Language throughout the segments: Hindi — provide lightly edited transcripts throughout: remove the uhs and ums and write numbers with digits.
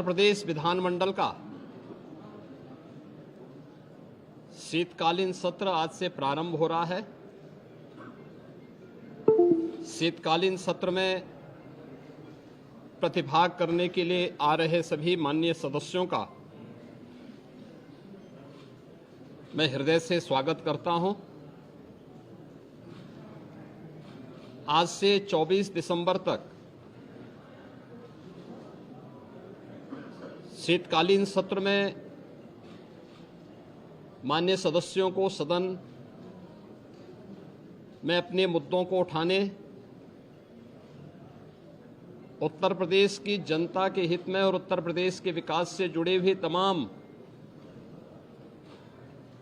प्रदेश विधानमंडल का शीतकालीन सत्र आज से प्रारंभ हो रहा है। शीतकालीन सत्र में प्रतिभाग करने के लिए आ रहे सभी माननीय सदस्यों का मैं हृदय से स्वागत करता हूं। आज से 24 दिसंबर तक शीतकालीन सत्र में माननीय सदस्यों को सदन में अपने मुद्दों को उठाने, उत्तर प्रदेश की जनता के हित में और उत्तर प्रदेश के विकास से जुड़े हुए तमाम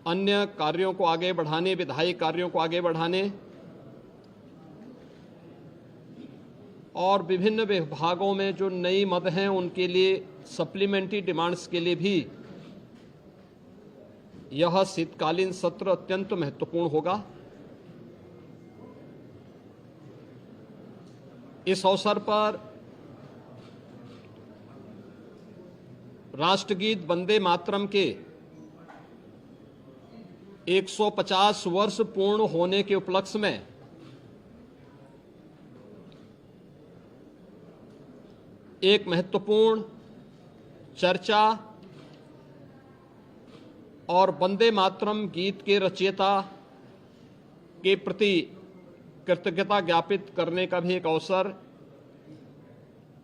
अन्य कार्यों को आगे बढ़ाने, विधायी कार्यों को आगे बढ़ाने और विभिन्न विभागों में जो नई मद हैं उनके लिए सप्लीमेंट्री डिमांड्स के लिए भी यह शीतकालीन सत्र अत्यंत महत्वपूर्ण होगा। इस अवसर पर राष्ट्रगीत वंदे मातरम के 150 वर्ष पूर्ण होने के उपलक्ष्य में एक महत्वपूर्ण चर्चा और वंदे मातरम गीत के रचयिता के प्रति कृतज्ञता ज्ञापित करने का भी एक अवसर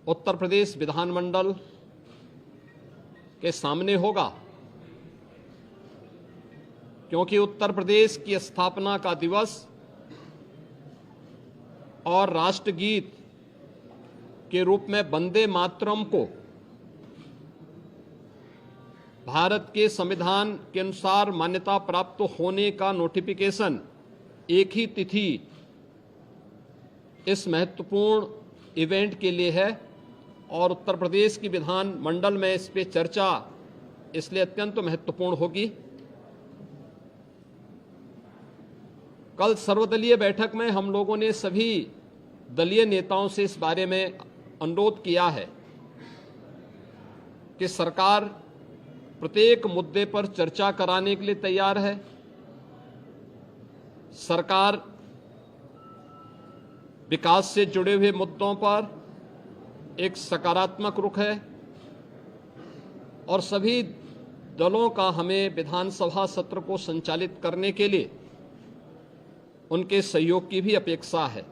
उत्तर प्रदेश विधानमंडल के सामने होगा, क्योंकि उत्तर प्रदेश की स्थापना का दिवस और राष्ट्रगीत के रूप में वंदे मातरम को भारत के संविधान के अनुसार मान्यता प्राप्त होने का नोटिफिकेशन एक ही तिथि इस महत्वपूर्ण इवेंट के लिए है और उत्तर प्रदेश की विधान मंडल में इस पे चर्चा इसलिए अत्यंत महत्वपूर्ण होगी। कल सर्वदलीय बैठक में हम लोगों ने सभी दलीय नेताओं से इस बारे में अनुरोध किया है कि सरकार प्रत्येक मुद्दे पर चर्चा कराने के लिए तैयार है। सरकार विकास से जुड़े हुए मुद्दों पर एक सकारात्मक रुख है और सभी दलों का हमें विधानसभा सत्र को संचालित करने के लिए उनके सहयोग की भी अपेक्षा है।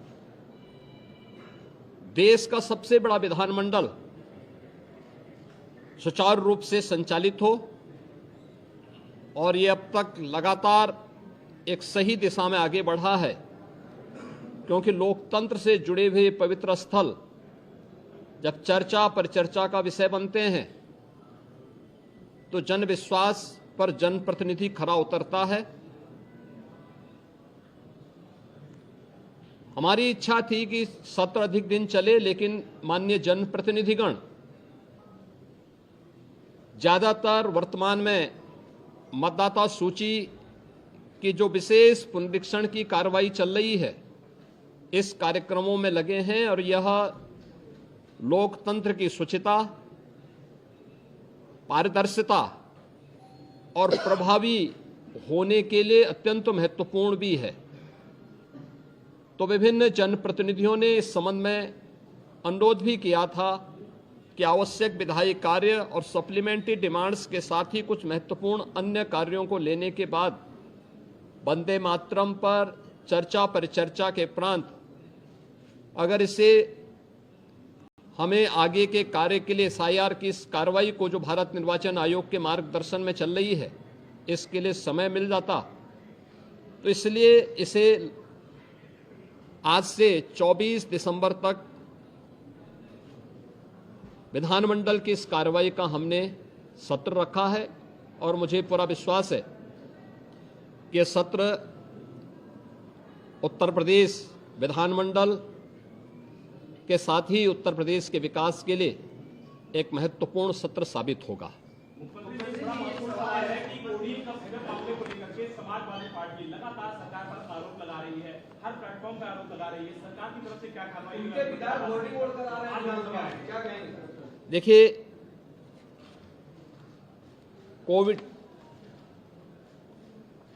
देश का सबसे बड़ा विधानमंडल सुचारू रूप से संचालित हो और ये अब तक लगातार एक सही दिशा में आगे बढ़ा है, क्योंकि लोकतंत्र से जुड़े हुए पवित्र स्थल जब चर्चा पर चर्चा का विषय बनते हैं तो जन विश्वास पर जनप्रतिनिधि खरा उतरता है। हमारी इच्छा थी कि सत्र अधिक दिन चले, लेकिन माननीय जनप्रतिनिधिगण ज्यादातर वर्तमान में मतदाता सूची की जो विशेष पुनरीक्षण की कार्रवाई चल रही है इस कार्यक्रमों में लगे हैं और यह लोकतंत्र की शुचिता, पारदर्शिता और प्रभावी होने के लिए अत्यंत महत्वपूर्ण भी है। तो विभिन्न जनप्रतिनिधियों ने इस संबंध में अनुरोध भी किया था कि आवश्यक विधायी कार्य और सप्लीमेंट्री डिमांड्स के साथ ही कुछ महत्वपूर्ण अन्य कार्यों को लेने के बाद वंदे मातरम पर चर्चा परिचर्चा के उपरांत अगर इसे हमें आगे के कार्य के लिए SIR की इस कार्रवाई को जो भारत निर्वाचन आयोग के मार्गदर्शन में चल रही है इसके लिए समय मिल जाता, तो इसलिए इसे आज से 24 दिसंबर तक विधानमंडल की इस कार्रवाई का हमने सत्र रखा है और मुझे पूरा विश्वास है कि यह सत्र उत्तर प्रदेश विधानमंडल के साथ ही उत्तर प्रदेश के विकास के लिए एक महत्वपूर्ण सत्र साबित होगा। समाजवादी पार्टी लगातार सरकार पर आरोप लगा रही है, हर प्लेटफॉर्म पर आरोप लगा रही है, सरकार की तरफ से क्या कार्रवाई? देखिए,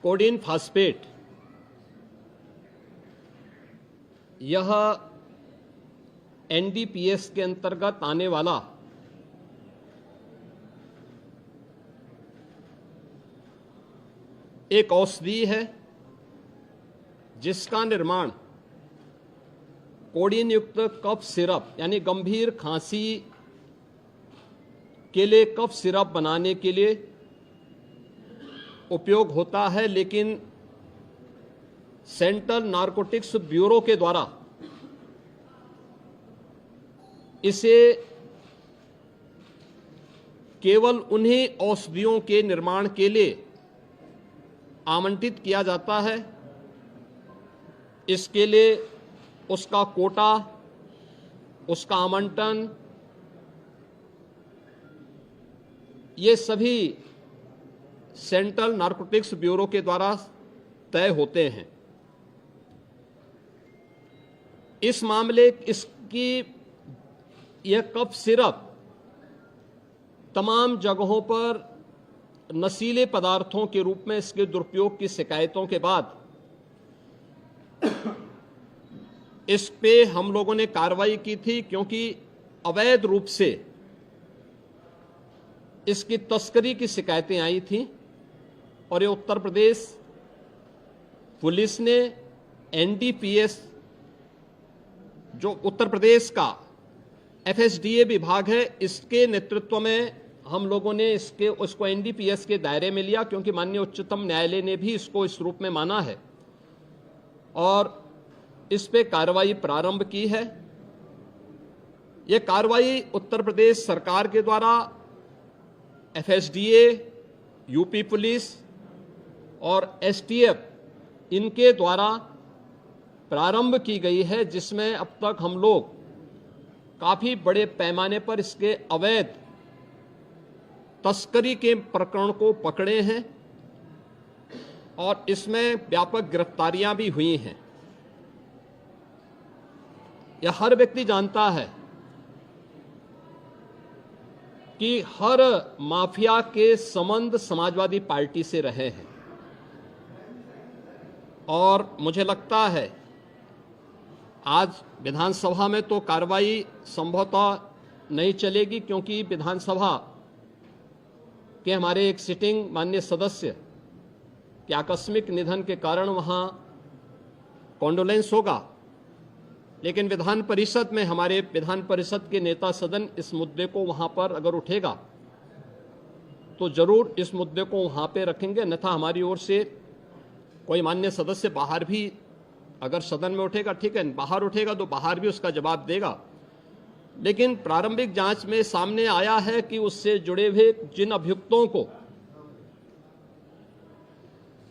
कोडीन फास्फेट, यह एनडीपीएस के अंतर्गत आने वाला एक औषधि है जिसका निर्माण कोडीन युक्त कफ सिरप यानी गंभीर खांसी के लिए कफ सिरप बनाने के लिए उपयोग होता है, लेकिन सेंट्रल नारकोटिक्स ब्यूरो के द्वारा इसे केवल उन्हीं औषधियों के निर्माण के लिए आवंटित किया जाता है। इसके लिए उसका कोटा, उसका आवंटन, ये सभी सेंट्रल नारकोटिक्स ब्यूरो के द्वारा तय होते हैं। इस मामले इसकी यह कफ सिरप तमाम जगहों पर नशीले पदार्थों के रूप में इसके दुरुपयोग की शिकायतों के बाद इस पे हम लोगों ने कार्रवाई की थी, क्योंकि अवैध रूप से इसकी तस्करी की शिकायतें आई थीं और ये उत्तर प्रदेश पुलिस ने एनडीपीएस, जो उत्तर प्रदेश का एफएसडीए विभाग है, इसके नेतृत्व में हम लोगों ने उसको एनडीपीएस के दायरे में लिया, क्योंकि माननीय उच्चतम न्यायालय ने भी इसको इस रूप में माना है और इस पे कार्रवाई प्रारंभ की है। यह कार्रवाई उत्तर प्रदेश सरकार के द्वारा एफएसडीए, यूपी पुलिस और एसटीएफ इनके द्वारा प्रारंभ की गई है, जिसमें अब तक हम लोग काफी बड़े पैमाने पर इसके अवैध तस्करी के प्रकरण को पकड़े हैं और इसमें व्यापक गिरफ्तारियां भी हुई हैं। यह हर व्यक्ति जानता है कि हर माफिया के संबंध समाजवादी पार्टी से रहे हैं और मुझे लगता है आज विधानसभा में तो कार्रवाई संभवतः नहीं चलेगी, क्योंकि विधानसभा के हमारे एक सिटिंग माननीय सदस्य के आकस्मिक निधन के कारण वहां कॉन्डोलेंस होगा, लेकिन विधान परिषद में हमारे विधान परिषद के नेता सदन इस मुद्दे को वहां पर अगर उठेगा तो जरूर इस मुद्दे को वहां पे रखेंगे, अन्यथा हमारी ओर से कोई मान्य सदस्य बाहर भी अगर सदन में उठेगा ठीक है, बाहर उठेगा तो बाहर भी उसका जवाब देगा। लेकिन प्रारंभिक जांच में सामने आया है कि उससे जुड़े हुए जिन अभियुक्तों को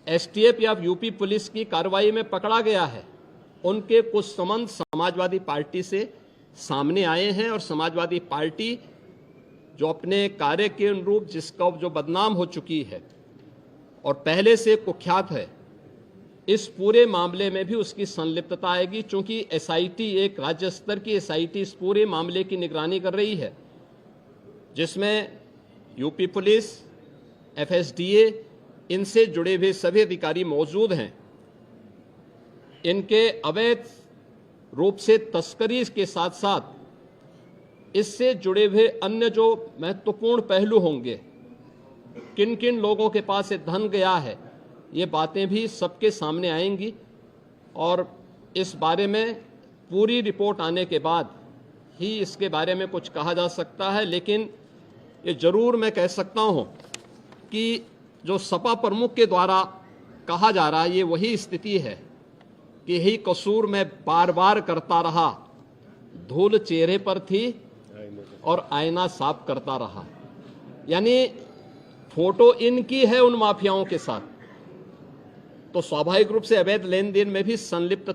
एसटीएफ या यूपी पुलिस की कार्रवाई में पकड़ा गया है, उनके कुछ संबंध समाजवादी पार्टी से सामने आए हैं और समाजवादी पार्टी जो अपने कार्य के अनुरूप जिसका जो बदनाम हो चुकी है और पहले से कुख्यात है, इस पूरे मामले में भी उसकी संलिप्तता आएगी। चूंकि एसआईटी, एक राज्य स्तर की एसआईटी इस पूरे मामले की निगरानी कर रही है, जिसमें यूपी पुलिस, एफएसडीए, इनसे जुड़े हुए सभी अधिकारी मौजूद हैं। इनके अवैध रूप से तस्करी के साथ साथ इससे जुड़े हुए अन्य जो महत्वपूर्ण पहलू होंगे, किन किन लोगों के पास ये धन गया है, ये बातें भी सबके सामने आएंगी और इस बारे में पूरी रिपोर्ट आने के बाद ही इसके बारे में कुछ कहा जा सकता है। लेकिन ये जरूर मैं कह सकता हूं कि जो सपा प्रमुख के द्वारा कहा जा रहा है, ये वही स्थिति है कि यही कसूर मैं बार बार करता रहा, धूल चेहरे पर थी और आईना साफ करता रहा। यानी फोटो इनकी है उन माफियाओं के साथ, तो स्वाभाविक रूप से अवैध लेन देन में भी संलिप्तता